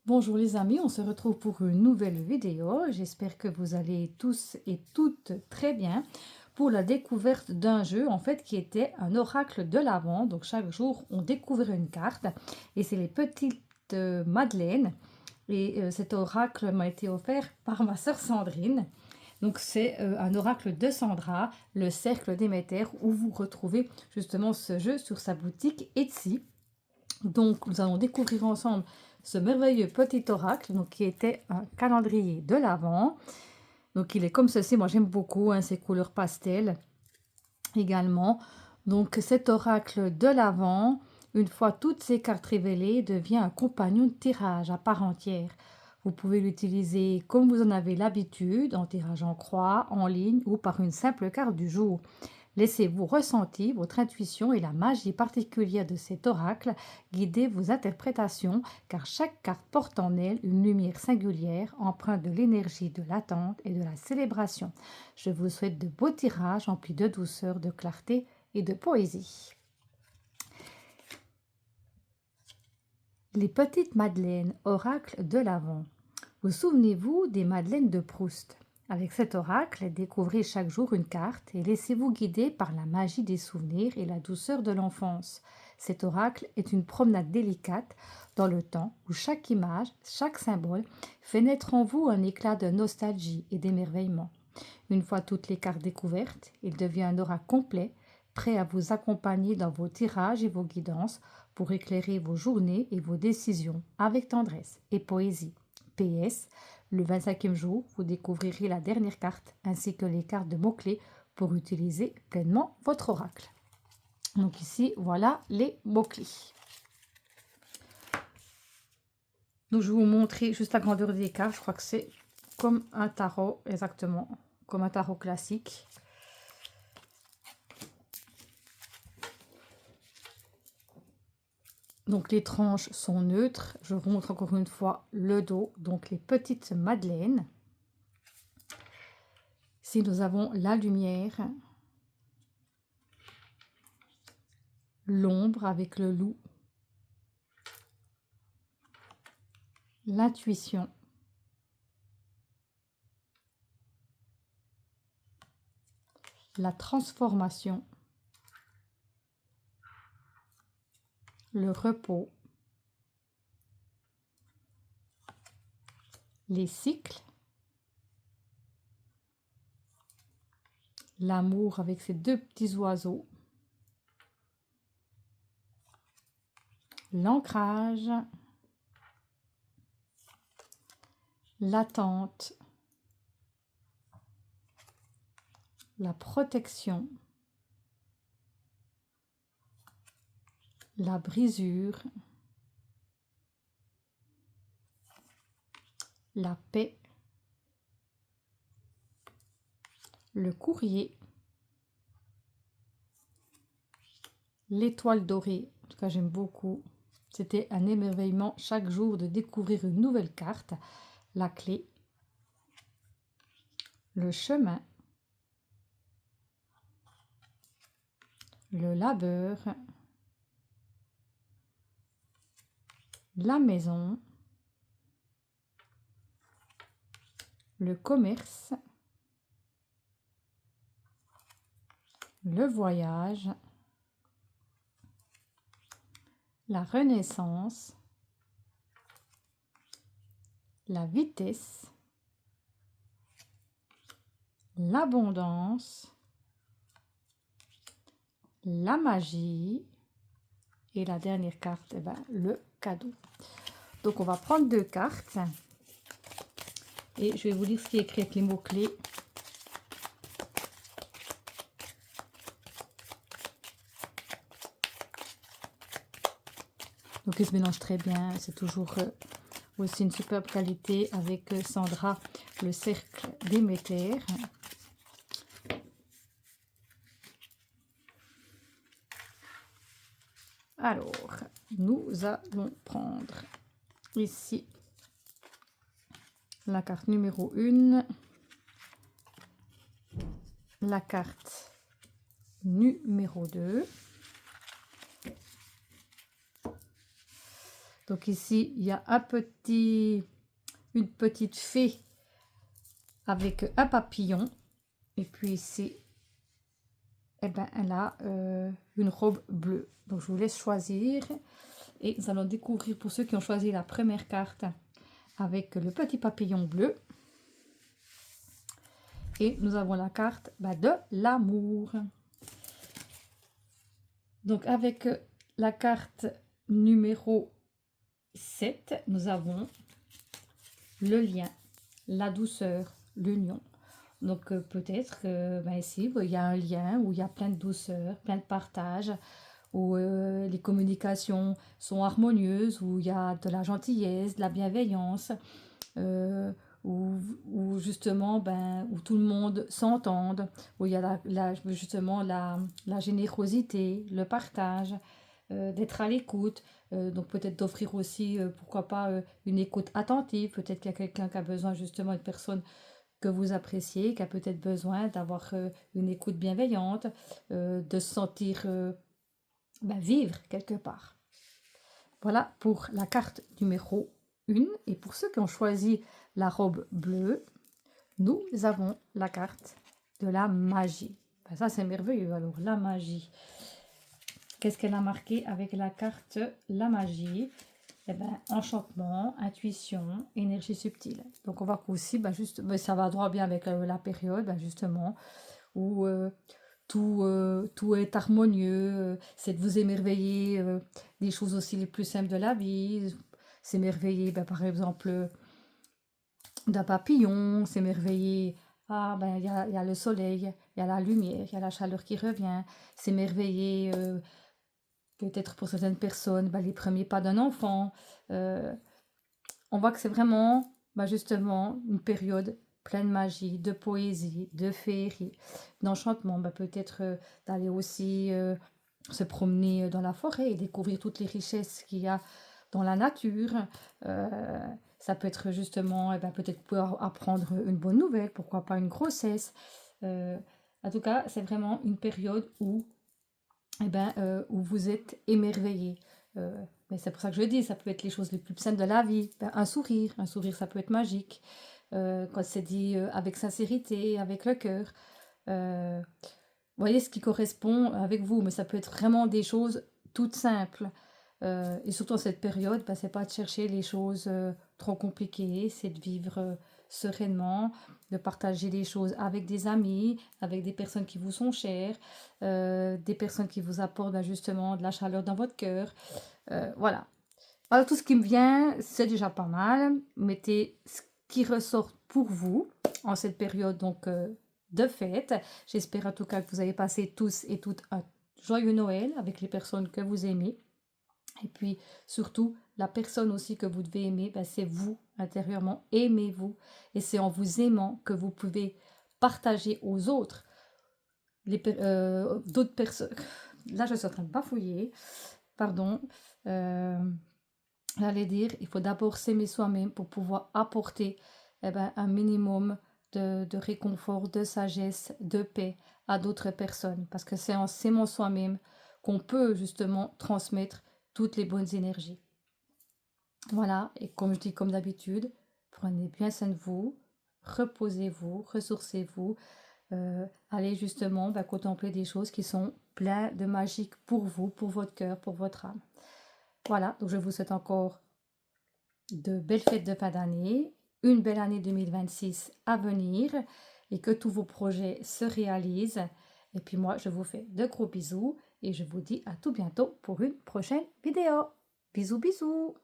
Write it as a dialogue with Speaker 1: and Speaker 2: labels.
Speaker 1: Bonjour les amis, on se retrouve pour une nouvelle vidéo. J'espère que vous allez tous et toutes très bien pour la découverte d'un jeu en fait qui était un oracle de l'Avent. Donc chaque jour on découvrait une carte et c'est les petites Madeleines et cet oracle m'a été offert par ma sœur Sandrine. Donc c'est un oracle de Sandra, le cercle Déméter, où vous retrouvez justement ce jeu sur sa boutique Etsy. Donc, nous allons découvrir ensemble ce merveilleux petit oracle, donc, qui était un calendrier de l'Avent. Donc, il est comme ceci. Moi, j'aime beaucoup hein, ces couleurs pastel également. Donc, cet oracle de l'Avent, une fois toutes ces cartes révélées, devient un compagnon de tirage à part entière. Vous pouvez l'utiliser comme vous en avez l'habitude, en tirage en croix, en ligne ou par une simple carte du jour. Laissez-vous ressentir votre intuition et la magie particulière de cet oracle guider vos interprétations, car chaque carte porte en elle une lumière singulière, empreinte de l'énergie de l'attente et de la célébration. Je vous souhaite de beaux tirages emplis de douceur, de clarté et de poésie. Les petites madeleines, oracle de l'Avent. Vous souvenez-vous des madeleines de Proust? Avec cet oracle, découvrez chaque jour une carte et laissez-vous guider par la magie des souvenirs et la douceur de l'enfance. Cet oracle est une promenade délicate dans le temps où chaque image, chaque symbole fait naître en vous un éclat de nostalgie et d'émerveillement. Une fois toutes les cartes découvertes, il devient un oracle complet, prêt à vous accompagner dans vos tirages et vos guidances pour éclairer vos journées et vos décisions avec tendresse et poésie. PS, le 25e jour, vous découvrirez la dernière carte ainsi que les cartes de mots-clés pour utiliser pleinement votre oracle. Donc ici, voilà les mots-clés. Donc je vais vous montrer juste la grandeur des cartes. Je crois que c'est comme un tarot, exactement, comme un tarot classique. Donc les tranches sont neutres. Je vous montre encore une fois le dos, donc les petites madeleines. Ici nous avons la lumière, l'ombre avec le loup, l'intuition, la transformation, le repos, les cycles, l'amour avec ces deux petits oiseaux, l'ancrage, l'attente, la protection, la brisure, la paix, le courrier, l'étoile dorée. En tout cas, j'aime beaucoup. C'était un émerveillement chaque jour de découvrir une nouvelle carte, la clé, le chemin, le labeur, la maison, le commerce, le voyage, la renaissance, la vitesse, l'abondance, la magie et la dernière carte, eh ben, le cadeau. Donc on va prendre deux cartes et je vais vous lire ce qui est écrit avec les mots-clés. Donc ils se mélangent très bien, c'est toujours aussi une superbe qualité avec Sandra, le cercle Déméter. Alors, nous allons prendre ici la carte numéro 1, la carte numéro 2, Donc ici, il y a une petite fée avec un papillon. Et puis ici, eh ben, elle a une robe bleue. Donc je vous laisse choisir. Et nous allons découvrir pour ceux qui ont choisi la première carte avec le petit papillon bleu. Et nous avons la carte de l'amour. Donc avec la carte numéro 7, nous avons le lien, la douceur, l'union. Donc peut-être que ici, il y a un lien où il y a plein de douceur, plein de partage, où les communications sont harmonieuses, où il y a de la gentillesse, de la bienveillance, où justement, où tout le monde s'entende, où il y a justement la générosité, le partage, d'être à l'écoute, donc peut-être d'offrir aussi, pourquoi pas, une écoute attentive, peut-être qu'il y a quelqu'un qui a besoin justement, une personne que vous appréciez, qui a peut-être besoin d'avoir une écoute bienveillante, de se sentir vivre quelque part. Voilà pour la carte numéro 1. Et pour ceux qui ont choisi la robe bleue, nous avons la carte de la magie. Ça, c'est merveilleux. Alors, la magie. Qu'est-ce qu'elle a marqué avec la carte la magie? Enchantement, intuition, énergie subtile. Donc, on voit qu'aussi, ça va droit bien avec la période, justement, où tout est harmonieux, c'est de vous émerveiller des choses aussi les plus simples de la vie, s'émerveiller par exemple d'un papillon, s'émerveiller, il y a le soleil, il y a la lumière, il y a la chaleur qui revient, s'émerveiller peut-être pour certaines personnes, les premiers pas d'un enfant. On voit que c'est vraiment justement une période pleine de magie, de poésie, de féerie, d'enchantement. Peut-être d'aller aussi se promener dans la forêt et découvrir toutes les richesses qu'il y a dans la nature. Ça peut être justement, peut-être pouvoir apprendre une bonne nouvelle, pourquoi pas une grossesse. En tout cas, c'est vraiment une période où vous êtes émerveillé. Mais c'est pour ça que je dis, ça peut être les choses les plus simples de la vie. Un sourire ça peut être magique. Quand c'est dit avec sincérité, avec le cœur. Voyez ce qui correspond avec vous, mais ça peut être vraiment des choses toutes simples. Et surtout en cette période, c'est pas de chercher les choses trop compliquées, c'est de vivre sereinement, de partager les choses avec des amis, avec des personnes qui vous sont chères, des personnes qui vous apportent justement de la chaleur dans votre cœur. Voilà. Alors, tout ce qui me vient, c'est déjà pas mal. Mettez ce qui ressort pour vous en cette période donc de fête. J'espère en tout cas que vous avez passé tous et toutes un joyeux Noël avec les personnes que vous aimez. Et puis surtout, la personne aussi que vous devez aimer, c'est vous intérieurement. Aimez-vous. Et c'est en vous aimant que vous pouvez partager aux autres d'autres personnes. Là, je suis en train de bafouiller. Pardon. J'allais dire, il faut d'abord s'aimer soi-même pour pouvoir apporter un minimum de réconfort, de sagesse, de paix à d'autres personnes. Parce que c'est en s'aimant soi-même qu'on peut justement transmettre toutes les bonnes énergies. Voilà, et comme je dis comme d'habitude, prenez bien soin de vous, reposez-vous, ressourcez-vous, allez justement contempler des choses qui sont pleines de magique pour vous, pour votre cœur, pour votre âme. Voilà, donc je vous souhaite encore de belles fêtes de fin d'année, une belle année 2026 à venir et que tous vos projets se réalisent. Et puis moi, je vous fais de gros bisous et je vous dis à tout bientôt pour une prochaine vidéo. Bisous, bisous!